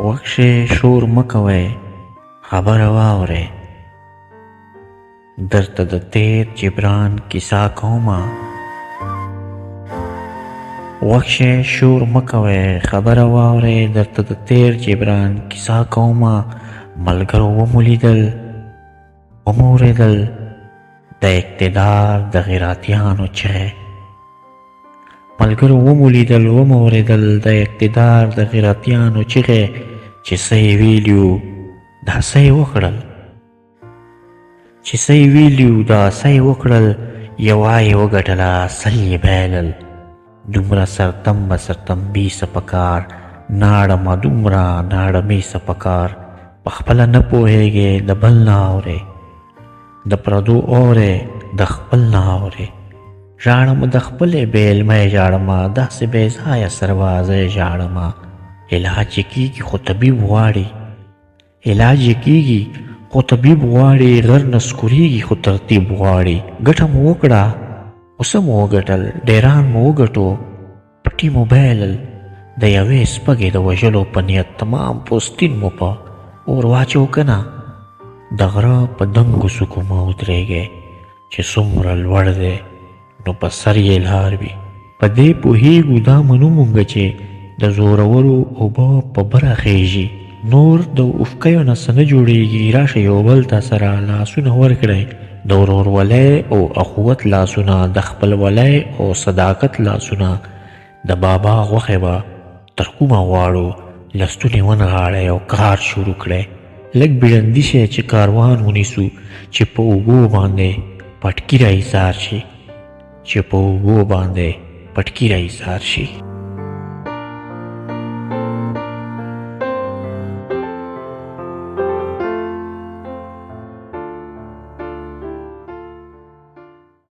وکشې شور مه کوئ، خبره واورئ. درته د تیر جبران کیسه کومه. وکشې شور مه کوئ، خبره واورئ. درته د تیر جبران کیسه کومه. ملګرو وموریدل د اقتدار د غیراتیانو چغې. ملګرو وموریدل د اقتدار د غیراتیانو چغې، چې څه یې ویلي دا څه یې وکړل. یوه یې وګټله سل یې بایلل. دومره سرتمبي څه پکار، ناړمه دومره ناړمي څه پکار. پخپله نه پوهیږې د بل نه اورې، د پردو اورې د خپل نه اورې. ژاړمه د خپلې بېلمه ژاړمه، داسې بې ځایه سربازۍ ژاړمه. علاج یې کېږي خو طبیب غواړي، غر نه سکورېږي خو ترتیب غواړي. ګټه مو وکړه خو څه مو وګټل، ډیران مو وګټو پټي مو بایلل. د یوې سپږې د وژلو په نیت تمام پوستین مو په اور واچو که نه. د غره په دنګو څوکو مه ودرېږئ، چې څومره لوړ دی نو په سر یې لار وي. په دې پوهېږو دا منو مونږه چې د زورورو اوبه په بره خیژي. نور د افکیو نه څه نه جوړېږي. راشه یو بل ته سره لاسونه ورکړئ، د ورورولۍ او اخوت لاسونه، د خپلولۍ او صداقت لاسونه. د بابا غوښې به تر کومه غواړو، لستونې ونغاړئ او کار شروع کړئ. لږ بیړندي شئ چې کاروان ونیسو، چې په اوږو باندې پټکي را ایسار شي.